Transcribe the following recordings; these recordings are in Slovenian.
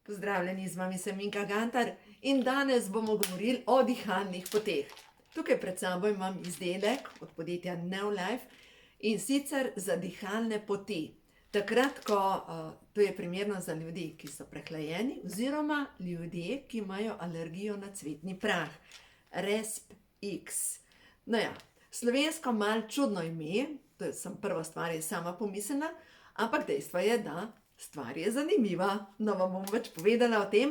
Pozdravljeni, z vami sem Minka Gantar in danes bomo govorili o dihalnih poteh. Tukaj pred sabo imam izdelek od podjetja Neolife in sicer za dihalne poti. Takrat, ko to je primerno za ljudi, ki so prehlajeni, oziroma ljudje, ki imajo alergijo na cvetni prah. Resp-X. No ja, slovensko malo čudno ime, to sem prva stvar je sama pomislila, ampak dejstvo je, da stvar je zanimiva. No, vam bom več povedala o tem.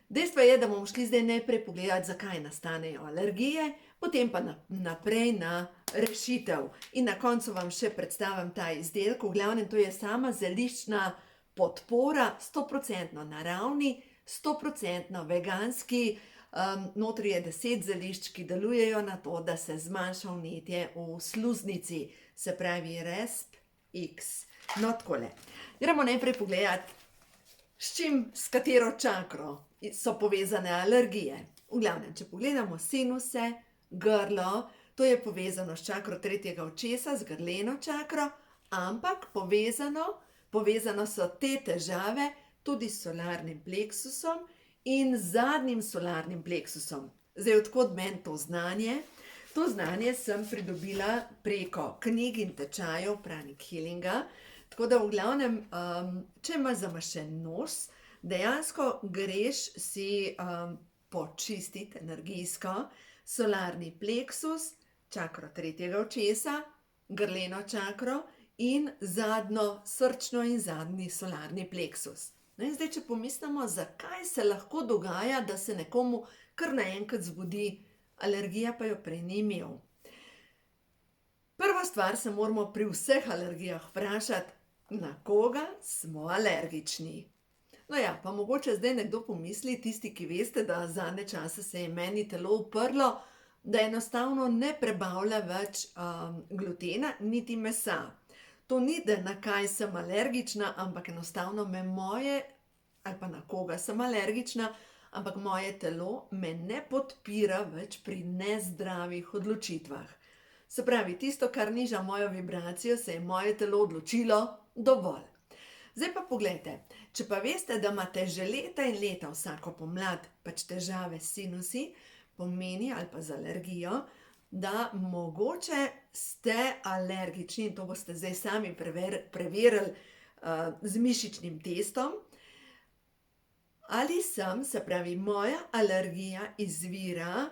Dejstvo je, da bomo šli zdaj najprej pogledati, zakaj nastanejo alergije, potem pa naprej na rešitev. In na koncu vam še predstavim ta izdelek. V glavnem, to je sama zeliščna podpora, 100% naravni, 100% veganski. Notri je 10 zelišč, ki delujejo na to, da se zmanjša vnetje v sluznici, se pravi Resp-X. No, takole. Gremo najprej pogledati, s katero čakro so povezane alergije. V glavnem, če pogledamo sinuse, grlo, to je povezano s čakro tretjega očesa, z grleno čakro, ampak povezano so te težave tudi s solarnim pleksusom in zadnjim solarnim pleksusom. Zdaj, odkot meni to znanje? To znanje sem pridobila preko knjig in tečajev Pranic Healinga. Tako da v glavnem, če imaš zamašen nos, dejansko greš si počistiti energijsko solarni pleksus, čakro tretjega očesa, grleno čakro in zadnjo srčno in zadnji solarni pleksus. No in zdaj, če pomislimo, zakaj se lahko dogaja, da se nekomu kar naenkrat zbudi alergija, pa jo prej ni imel. Prva stvar se moramo pri vseh alergijah vprašati, na koga smo alergični. No ja, pa mogoče zdaj nekdo pomisli, tisti, ki veste, da zadnje čase se je meni telo uprlo, da enostavno ne prebavlja več glutena, niti mesa. To ni, da na kaj sem alergična, ampak enostavno ali pa na koga sem alergična, ampak moje telo me ne podpira več pri nezdravih odločitvah. Se pravi, tisto, kar niža mojo vibracijo, se je moje telo odločilo dovolj. Zdaj pa poglejte, če pa veste, da imate že leta in leta vsako pomlad pač težave s sinusi, pomeni ali pa z alergijo, da mogoče ste alergični, in to boste zdaj sami preverili z mišičnim testom, ali se pravi, moja alergija izvira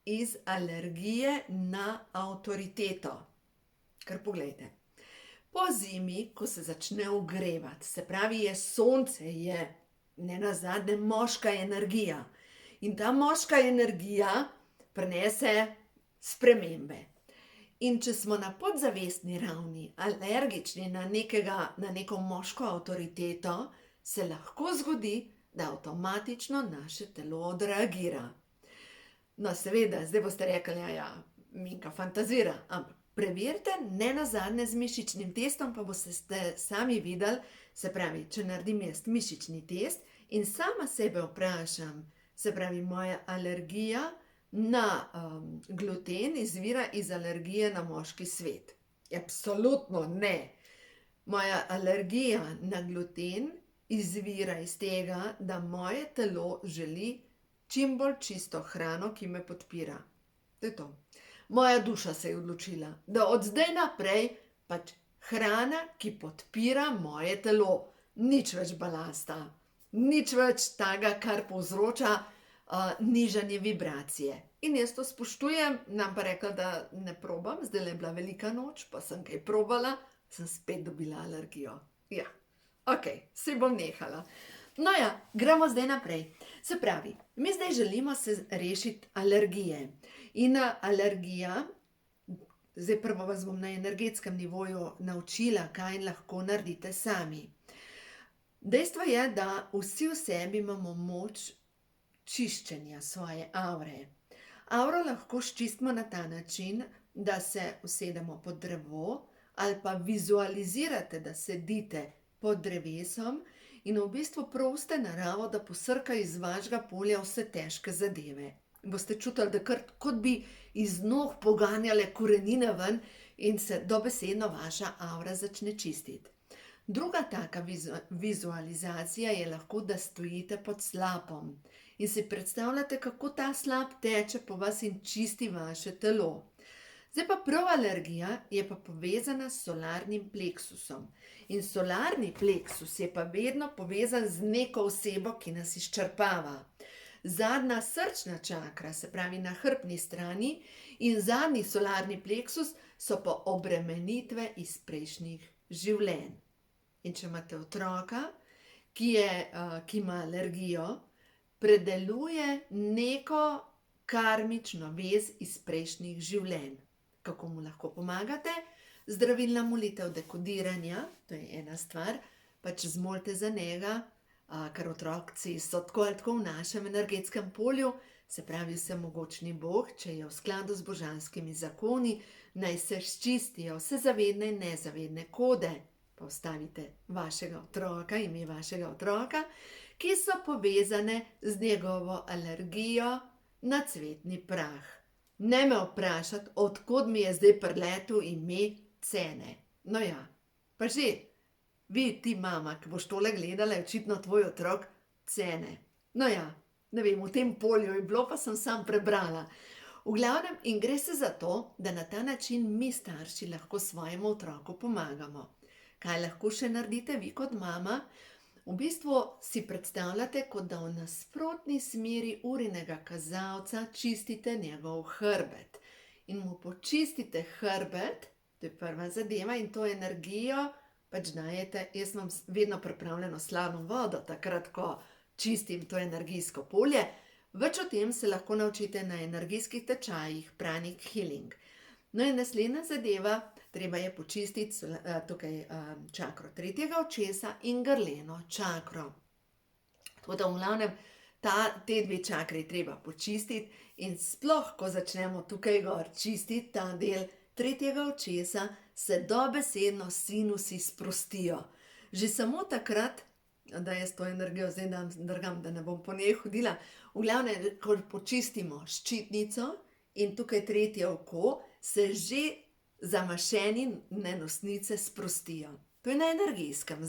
iz alergije na avtoriteto. Ker poglejte, po zimi, ko se začne ogrevati, se pravi, sonce je nenazadnje moška energija. In ta moška energija prinese spremembe. In če smo na podzavestni ravni alergični na neko moško avtoriteto, se lahko zgodi, da avtomatično naše telo odreagira. No, seveda, zdaj boste rekli, ja, Minka fantazira, ampak preverite nenazadnje z mišičnim testom, pa boste sami videli, se pravi, če naredim jaz mišični test in sama sebe vprašam, se pravi, moja alergija na gluten izvira iz alergije na moški svet. Absolutno ne. Moja alergija na gluten izvira iz tega, da moje telo želi čim bolj čisto hrano, ki me podpira. To je to. Moja duša se je odločila, da od zdaj naprej pač hrana, ki podpira moje telo. Nič več balasta, nič več tega, kar povzroča nižanje vibracije. In jaz to spoštujem, nam pa rekla, da ne probam, zdaj je bila velika noč, pa sem kaj probala, sem spet dobila alergijo. Ja, okej, saj bom nehala. No ja, gremo zdaj naprej. Se pravi, mi zdaj želimo se rešiti alergije. In alergija, zdaj prvo vas bom na energetskem nivoju naučila, kaj lahko naredite sami. Dejstvo je, da vsi v sebi imamo moč čiščenja svoje avre. Avro lahko sčistimo na ta način, da se usedemo pod drevo ali pa vizualizirate, da sedite pod drevesom in v bistvu prosite naravo, da posrka iz vašega polja vse težke zadeve. Boste čutili, da kot bi iz nog poganjale korenine ven in se dobesedno vaša avra začne čistiti. Druga taka vizualizacija je lahko, da stojite pod slapom in si predstavljate, kako ta slap teče po vas in čisti vaše telo. Zdaj pa prav alergija je pa povezana s solarnim pleksusom. In solarni pleksus je pa vedno povezan z neko osebo, ki nas izčrpava. Zadnja srčna čakra, se pravi na hrbtni strani, in zadnji solarni pleksus so pa obremenitve iz prejšnjih življenj. In če imate otroka, ki ima alergijo, predeluje neko karmično vez iz prejšnjih življenj. Kako mu lahko pomagate? Zdravilna molitev dekodiranja, to je ena stvar, pač zmolite za njega, ker otroci so tako ali tako v našem energetskem polju, se pravi vsemogočni Bog, če je v skladu z božanskimi zakoni, naj se sčistijo vse zavedne in nezavedne kode, pa vstavite vašega otroka, ime vašega otroka, ki so povezane z njegovo alergijo na cvetni prah. Ne me vprašati, odkod mi je zdaj priletel ime Cene. No ja, pa že, ti mama, ki boš tole gledala, je očitno tvoj otrok Cene. No ja, ne vem, v tem polju je bilo, pa sem sam prebrala. V glavnem, in gre se za to, da na ta način mi starši lahko svojemu otroku pomagamo. Kaj lahko še naredite vi kot mama? V bistvu si predstavljate, kot da v nasprotni smeri urinega kazalca čistite njegov hrbet. In mu počistite hrbet, to je prva zadeva, in to energijo pač dajete. Jaz imam vedno pripravljeno sladno vodo, takrat, ko čistim to energijsko polje. Več o tem se lahko naučite na energijskih tečajih Pranic Healing. No in naslednja zadeva, treba je počistiti tukaj čakro tretjega očesa in grleno čakro. Tako da v glavnem te dve čakri treba počistiti in sploh, ko začnemo tukaj gor čistiti ta del tretjega očesa, se dobesedno sinusi sprostijo. Že samo takrat, da jaz to energijo zdaj drgam, da ne bom po njej hodila, v glavnem, ko počistimo ščitnico in tukaj tretje oko, se že zamašeni nenosnice sprostijo. To je na energijskem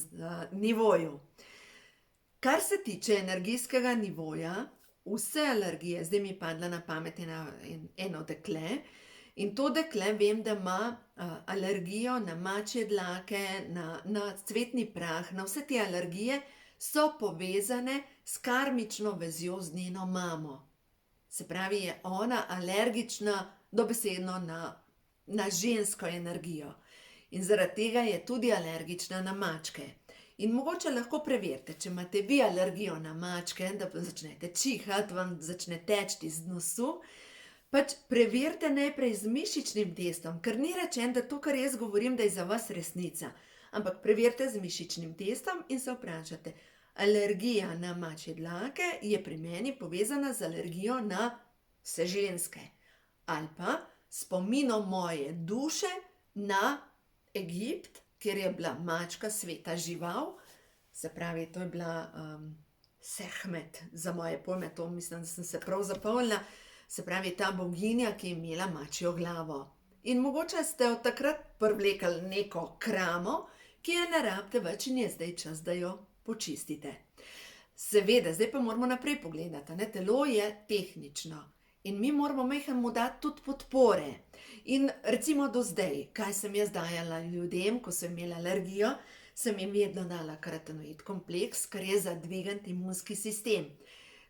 nivoju. Kar se tiče energijskega nivoja, vse alergije, zdaj mi je padla na pamet eno dekle, in to dekle vem, da ima alergijo na mačje dlake, na cvetni prah, na vse te alergije so povezane s karmično vezjo z njeno mamo. Se pravi, je ona alergična dobesedno na žensko energijo. In zaradi tega je tudi alergična na mačke. In mogoče lahko preverite, če imate vi alergijo na mačke, da začnete čihati, vam začne teči iz nosu, pač preverite najprej z mišičnim testom, ker ni rečeno, da to, kar jaz govorim, da je za vas resnica. Ampak preverite z mišičnim testom in se vprašate, alergija na mačje dlake je pri meni povezana z alergijo na vse ženske. Ali pa spominom moje duše na Egipt, kjer je bila mačka sveta žival, se pravi, to je bila Sehmet, za moje pojme, to mislim, da sem se prav zapomnila, se pravi, ta boginja, ki je imela mačjo glavo. In mogoče ste od takrat privlekli neko kramo, ki je ne rabite več in je zdaj čas, da jo počistite. Seveda, zdaj pa moramo naprej pogledati, ne, telo je tehnično. In mi moramo mu dati tudi podpore. In recimo do zdaj, kaj sem jaz dajala ljudem, ko so imeli alergijo, sem jim vedno dala karotenoid kompleks, kar je za dvigant imunski sistem.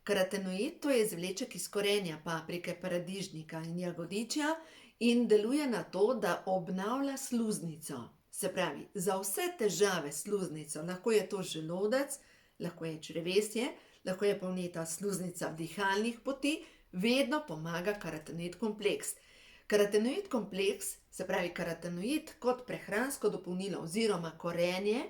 Karotenoid, to je izvleček iz korenja paprike, paradižnika in jagodičja in deluje na to, da obnavlja sluznico. Se pravi, za vse težave s sluznico, lahko je to želodec, lahko je črevesje, lahko je polneta sluznica dihalnih poti, vedno pomaga karotenoid kompleks. Karotenoid kompleks, se pravi karotenoid kot prehransko dopolnilo oziroma korenje,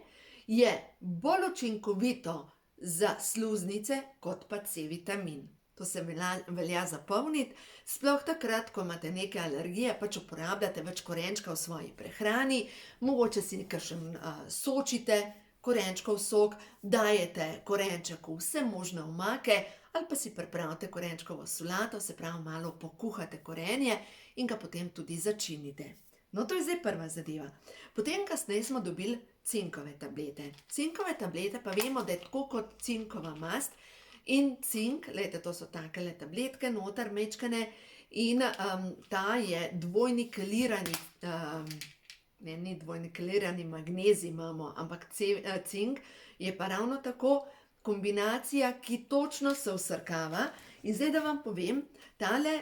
je bolj učinkovito za sluznice kot pa C-vitamin. To se velja zapomniti, sploh takrat, ko imate neke alergije, pač uporabljate več korenčka v svoji prehrani, mogoče si kakšen sočite korenčkov sok, dajete korenček v vse možne omake, ali pa si pripravite korenčkovo solato, se pravi malo pokuhate korenje in ga potem tudi začinite. No, to je zdaj prva zadeva. Potem kasneje smo dobili cinkove tablete. Cinkove tablete pa vemo, da je tako kot cinkova mast in cink, glejte, to so takele tabletke noter mečkane in ta je dvojni kelirani, ne, ni dvojni kelirani magnezij imamo, ampak cink je pa ravno tako kombinacija, ki točno se vsrkava. In zdaj, da vam povem, tale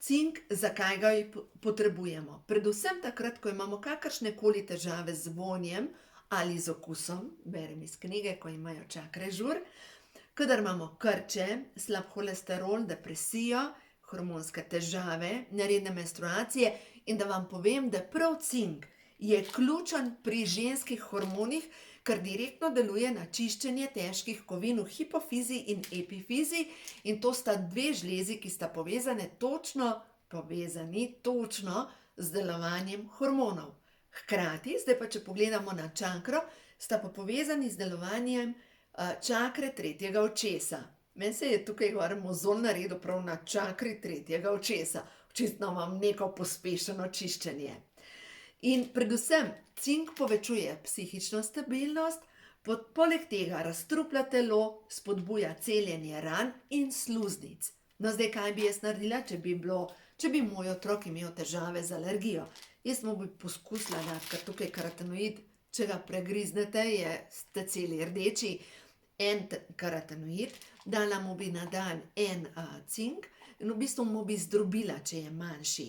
cink, zakaj ga potrebujemo. Predvsem takrat, ko imamo kakršnekoli težave z vonjem ali z okusom, berem iz knjige, ko imajo čakre žur, kadar imamo krče, slab holesterol, depresijo, hormonske težave, neredne menstruacije, in da vam povem, da prav cink je ključen pri ženskih hormonih, ker direktno deluje na čiščenje težkih kovin v hipofizi in epifizi, in to sta dve žlezi, ki sta povezani točno z delovanjem hormonov. Hkrati, zdaj pa če pogledamo na čakro, sta pa povezani z delovanjem čakre tretjega očesa. Meni se je tukaj gor mozolj naredil prav na čakri tretjega očesa. Očitno imam neko pospešeno čiščenje. In predvsem cink povečuje psihično stabilnost, poleg tega razstruplja telo, spodbuja celjenje ran in sluznic. No, zdaj, kaj bi jaz naredila, če bi moj otrok imel težave z alergijo? Jaz mu bi poskusila dati, ker tukaj karotenoid, če ga pregriznete, ste celi rdeči, en karotenoid, dala mu bi na dan en cink in v bistvu mu bi zdrobila, če je manjši.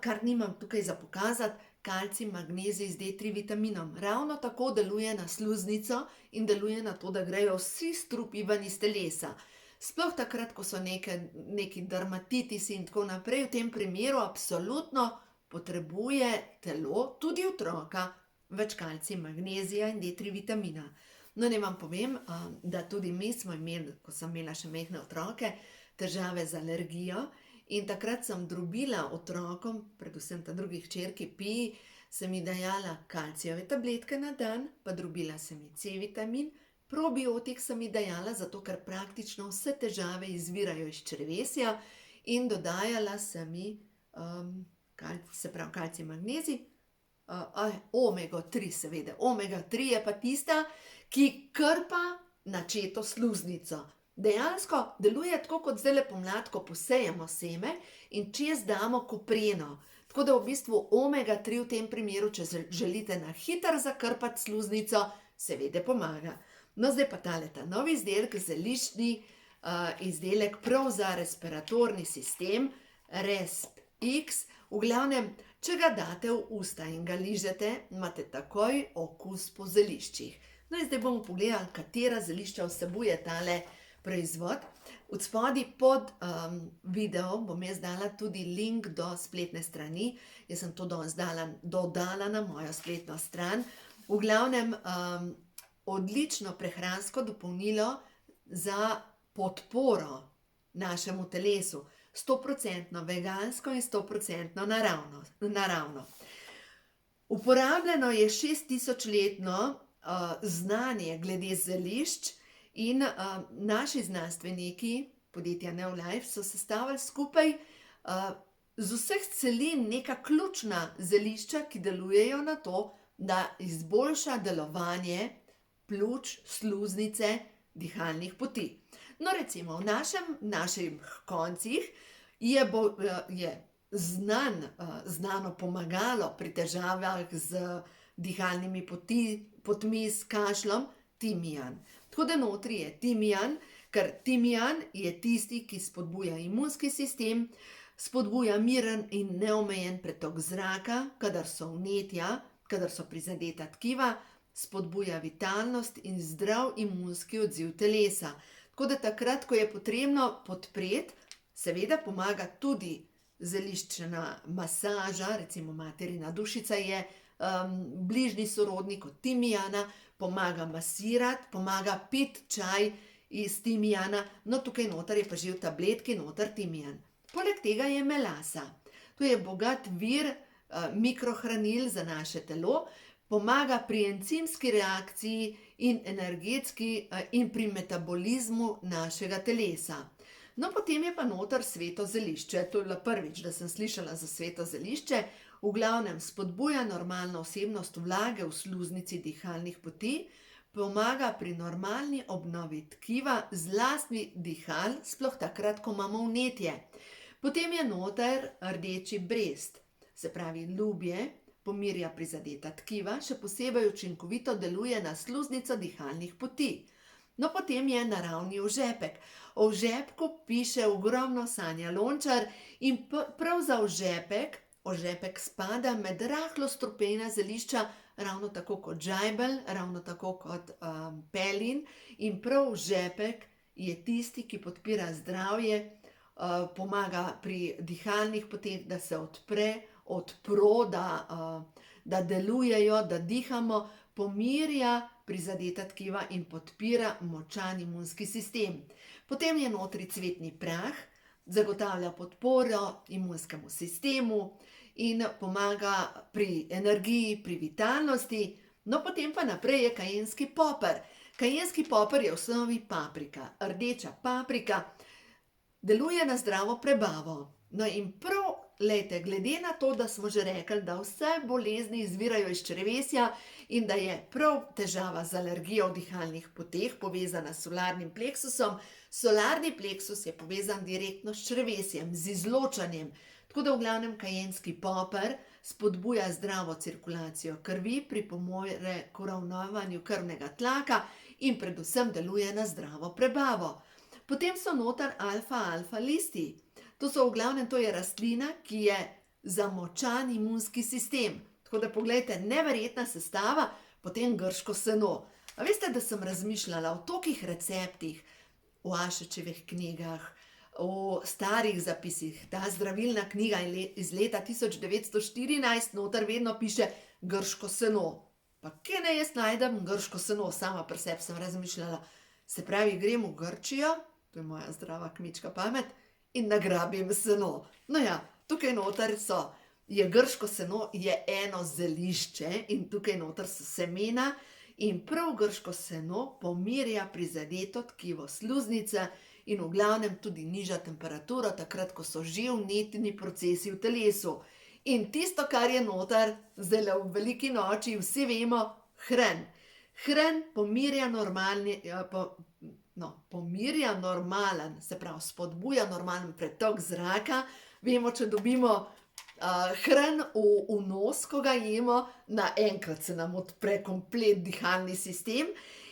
Kar nimam tukaj za pokazati, kalcij, magnezij z D3 vitaminom. Ravno tako deluje na sluznico in deluje na to, da grejo vsi strupi ven iz telesa. Sploh takrat, ko so neki dermatitisi in tako naprej, v tem primeru absolutno potrebuje telo, tudi otroka, več kalcija, magnezija in D3 vitamina. No, ne vam povem, da tudi mi smo imeli, ko sem imela še majhne otroke, težave z alergijo. In takrat sem drobila otrokom, predvsem ta drugi hčerki Piji, sem ji dajala kalcijeve tabletke na dan, pa drobila sem ji C-vitamin, probiotik sem ji dajala, zato ker praktično vse težave izvirajo iz črevesja, in dodajala sem ji, se pravi kalcij, magnezij, omega 3 seveda. Omega 3 je pa tista, ki krpa načeto sluznico. Dejansko deluje tako kot zdajle pomlad, ko posejemo seme in čez damo kopreno. Tako da v bistvu omega 3 v tem primeru, če želite na hitro zakrpati sluznico, seveda pomaga. No, zdaj pa ta novi izdelek, zeliščni izdelek prav za respiratorni sistem, RESP-X. V glavnem, če ga date v usta in ga ližete, imate takoj okus po zeliščih. No, in zdaj bomo pogledali, katera zelišča vsebuje tale proizvod. Od spodaj pod video bom jaz dala tudi link do spletne strani. Jaz sem to dodala na mojo spletno stran. V glavnem, odlično prehransko dopolnilo za podporo našemu telesu. 100% vegansko in 100% naravno. Uporabljeno je 6000-letno znanje glede zelišč. In naši znanstveniki, podjetja Neolife, so sestavili skupaj z vseh celin neka ključna zelišča, ki delujejo na to, da izboljša delovanje pljuč, sluznice, dihalnih poti. No, recimo, v naših koncih je znano pomagalo pri težavah z dihalnimi potmi, s kašljem, timijan. Tako da notri je timijan, ker timijan je tisti, ki spodbuja imunski sistem, spodbuja miren in neomejen pretok zraka, kadar so vnetja, kadar so prizadeta tkiva, spodbuja vitalnost in zdrav imunski odziv telesa. Tako da takrat, ko je potrebno podpreti, seveda pomaga tudi zeliščna masaža, recimo materina dušica je bližnji sorodnik od timijana, pomaga masirati, pomaga piti čaj iz timijana, no tukaj noter je pa že v tabletki noter timijan. Poleg tega je melasa. To je bogat vir mikrohranil za naše telo, pomaga pri encimski reakciji in energetski in pri metabolizmu našega telesa. No, potem je pa noter sveto zelišče. To je bilo prvič, da sem slišala za sveto zelišče. V glavnem spodbuja normalno vsebnost vlage v sluznici dihalnih poti, pomaga pri normalni obnovi tkiva, zlasti dihal, sploh takrat, ko imamo vnetje. Potem je noter rdeči brest, se pravi lubje, pomirja prizadeta tkiva, še posebej učinkovito deluje na sluznico dihalnih poti. No, potem je naravni ožepek. O ožepku piše ogromno Sanja Lončar in prav za ožepek spada med rahlo strupena zelišča, ravno tako kot žajbelj, ravno tako kot pelin, in prav ožepek je tisti, ki podpira zdravje, pomaga pri dihalnih poteh, da se odpro, da delujejo, da dihamo, pomirja prizadeta tkiva in podpira močan imunski sistem. Potem je notri cvetni prah, zagotavlja podporo imunskemu sistemu in pomaga pri energiji, pri vitalnosti. No, potem pa naprej je kajenski poper. Kajenski poper je v osnovi paprika, rdeča paprika, deluje na zdravo prebavo. No in prav, glede na to, da smo že rekli, da vse bolezni izvirajo iz črevesja in da je prav težava z alergijo v dihalnih poteh povezana s solarnim pleksusom, solarni pleksus je povezan direktno s črevesjem, z izločanjem. Tako da v glavnem kajenski poper spodbuja zdravo cirkulacijo krvi, pripomore k uravnavanju krvnega tlaka in predvsem deluje na zdravo prebavo. Potem so noter alfa listi. To je rastlina, ki je za močan imunski sistem. Tako da poglejte, neverjetna sestava, potem grško seno. A veste, da sem razmišljala o tolikih receptih, v Ašečevih knjigah, o starih zapisih. Ta zdravilna knjiga iz leta 1914, noter vedno piše grško seno. Pa kje naj jaz najdem grško seno, sama pri sebi sem razmišljala. Se pravi, grem v Grčijo, to je moja zdrava kmečka pamet, in nagrabim seno. No ja, tukaj noter je grško seno, je eno zelišče in tukaj noter so semena in prav grško seno pomirja prizadeto tkivo sluznice in v glavnem tudi niža temperaturo, takrat, ko so že vnetni procesi v telesu. In tisto, kar je noter, zdaj v veliki noči, vsi vemo, hren. Hren pomirja normalen, se pravi, spodbuja normalen pretok zraka. Vemo, če dobimo hren v nos, ko ga jemo, naenkrat se nam odpre komplet dihalni sistem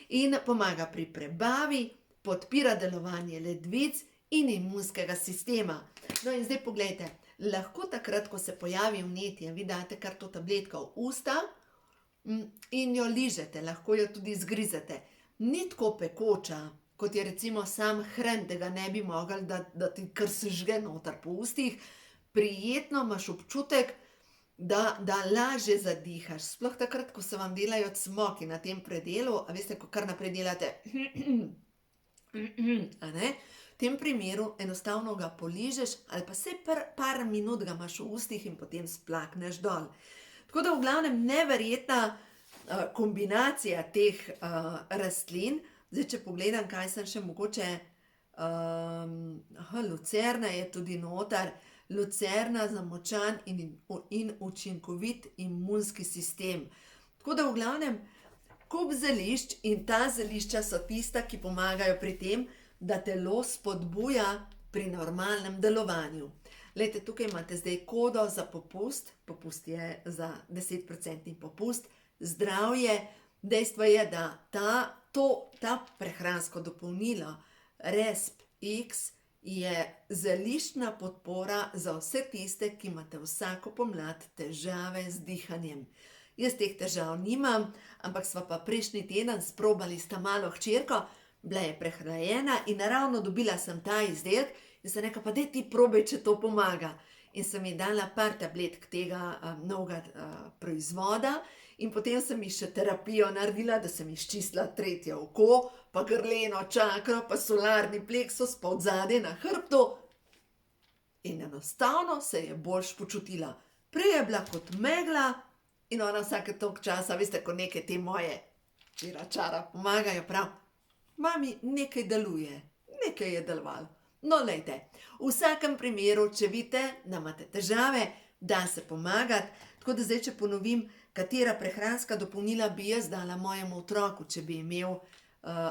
in pomaga pri prebavi, podpira delovanje ledvic in imunskega sistema. No in zdaj poglejte, lahko takrat, ko se pojavi vnetje, vi date kar to tabletko v usta in jo ližete, lahko jo tudi zgrizete. Ni tako pekoča, kot je recimo sam hren, da ga ne bi mogli, da ti kar sežge noter po ustih. Prijetno imaš občutek, da lažje zadihaš. Sploh takrat, ko se vam delajo cmoki na tem predelu, a veste, ko kar naprej delate, a ne? V tem primeru enostavno ga poližeš ali pa vsaj par minut ga imaš v ustih in potem splakneš dol. Tako da v glavnem neverjetna kombinacija teh rastlin. Zdaj, če pogledam, kaj sem še mogoče, lucerna je tudi noter, lucerna za močan in učinkovit imunski sistem. Tako da v glavnem kup zelišč in ta zelišča so tista, ki pomagajo pri tem, da telo spodbuja pri normalnem delovanju. Glejte, tukaj imate zdaj kodo za popust, popust je za 10% popust, zdravje. Dejstvo je, da ta prehransko dopolnilo Resp X je zeliščna podpora za vse tiste, ki imate vsako pomlad težave z dihanjem. Jaz teh težav nimam, ampak sva pa prejšnji teden sprobali s ta malo hčerko, bila je prehlajena in naravno dobila sem ta izdelek in sem rekla, pa daj ti probaj, če to pomaga. In sem ji dala par tabletk tega novega proizvoda in potem sem ji še terapijo naredila, da sem ji ščistila tretje oko, pa grleno čakro, pa solarni pleksus, pa odzadaj na hrbtu. In enostavno se je boljš počutila. Prej je bila kot megla in ona vsake toliko časa, veste, ko neke te moje čara pomagajo, prav, mami, nekaj deluje, nekaj je delovalo. No, lejte, v vsakem primeru, če vidite, da imate težave, da se pomagati. Tako da zdaj, če ponovim, katera prehranska dopolnila bi jaz dala mojemu otroku, če bi imel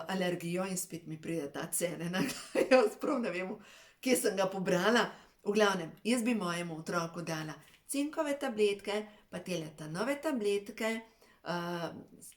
alergijo, in spet mi pride ta cene, jaz prav ne vem, kje sem ga pobrala. V glavnem, jaz bi mojemu otroku dala cinkove tabletke, pa tele nove tabletke,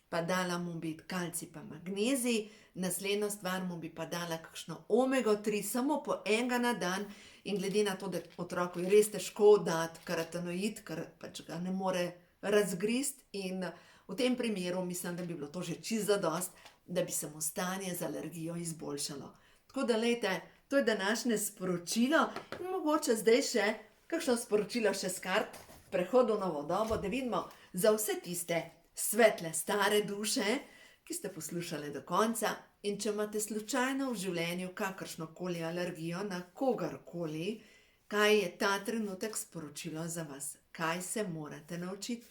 pa dala mu bi kalcij pa magnezij, naslednjo stvar mu bi pa dala kakšno omego 3, samo po enega na dan, in glede na to, da otroku je res težko dati karotenoid, ker pač ga ne more razgrist, in v tem primeru mislim, da bi bilo to že čisto zadost, da bi se mu stanje z alergijo izboljšalo. Tako da, lejte, to je današnje sporočilo, in mogoče zdaj še kakšno sporočilo še s kart Prehod v novo dobo, da vidimo za vse tiste svetle, stare duše, ki ste poslušali do konca, in če imate slučajno v življenju kakršnokoli alergijo na kogarkoli, kaj je ta trenutek sporočilo za vas, kaj se morate naučiti,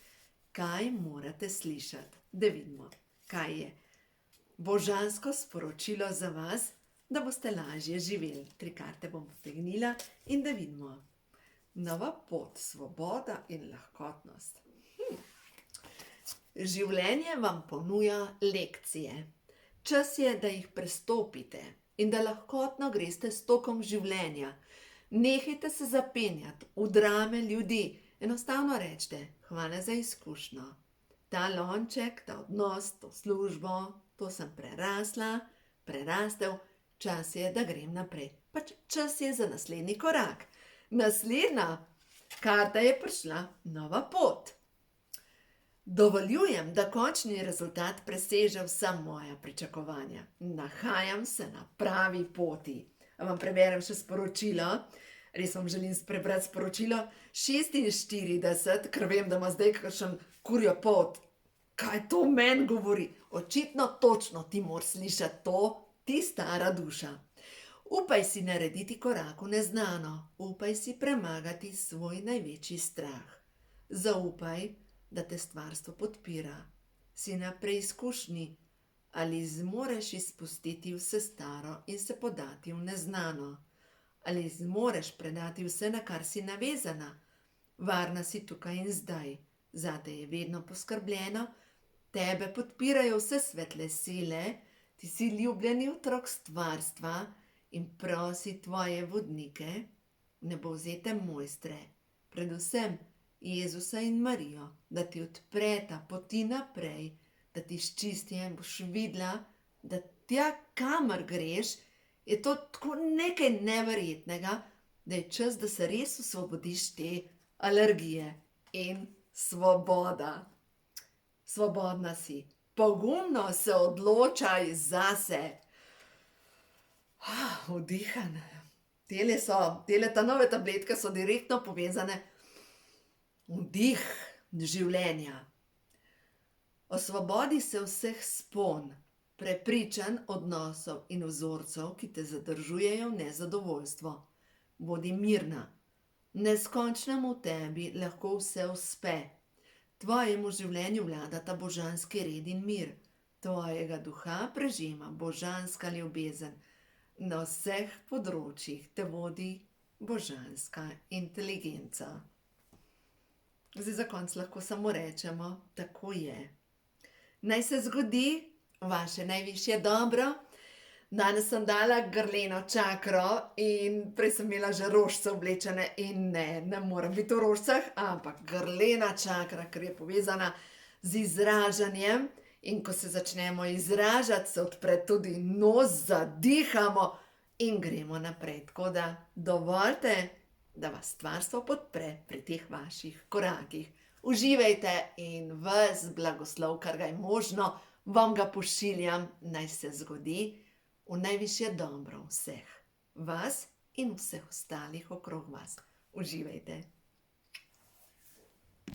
kaj morate slišati, da vidimo, kaj je božansko sporočilo za vas, da boste lažje živeli. 3 karte bom potegnila in da vidimo. Nova pot, svoboda in lahkotnost. Življenje vam ponuja lekcije. Čas je, da jih prestopite in da lahkotno greste s tokom življenja. Nehajte se zapenjati v drame ljudi. Enostavno rečite, hvala za izkušnjo. Ta lonček, ta odnos, to službo, to sem prerastel, čas je, da grem naprej. Pač čas je za naslednji korak. Naslednja karta je prišla, nova pot. Dovoljujem, da končni rezultat preseže vsa moja pričakovanja. Nahajam se na pravi poti. A vam preberem še sporočilo? Res vam želim prebrati sporočilo 46, ker vem, da ima zdaj kakšen kurjo pot. Kaj to meni govori? Očitno točno ti moraš slišati to, ti stara duša. Upaj si narediti korak v neznano, upaj si premagati svoj največji strah. Zaupaj, da te stvarstvo podpira. Si na preizkušnji, ali zmoreš izpustiti vse staro in se podati v neznano. Ali zmoreš predati vse, na kar si navezana. Varna si tukaj in zdaj, zate je vedno poskrbljeno, tebe podpirajo vse svetle sile, ti si ljubljeni otrok stvarstva, in prosi tvoje vodnike, nebovzete mojstre, predvsem Jezusa in Marijo, da ti odpreta poti naprej, da ti s čistjem boš videla, da tja, kamor greš, je to tako nekaj neverjetnega, da je čas, da se res osvobodiš te alergije. In svoboda. Svobodna si. Pogumno se odločaj zase. Vdihan. Tele ta nove tabletke so direktno povezane. Vdih življenja. Osvobodi se vseh spon, prepričanj, odnosov in vzorcev, ki te zadržujejo v nezadovoljstvo. Bodi mirna. Neskončnemu v tebi lahko vse uspe. Tvojemu življenju vladata božanski red in mir. Tvojega duha prežema božanska ljubezen. Na vseh področjih te vodi božanska inteligenca. Zdaj za konec lahko samo rečemo, tako je. Naj se zgodi vaše najvišje dobro. Danes sem dala grleno čakro in prej sem imela že rožice oblečene in ne morem biti v rožicah, ampak grlena čakra, ker je povezana z izražanjem. In ko se začnemo izražati, se odpre tudi nos, zadihamo in gremo naprej. Tako da dovolite, da vas stvarstvo podpre pri teh vaših korakih. Uživajte in ves blagoslov, kar ga je možno, vam ga pošiljam, naj se zgodi v najvišje dobro vseh vas in vseh ostalih okrog vas. Uživajte.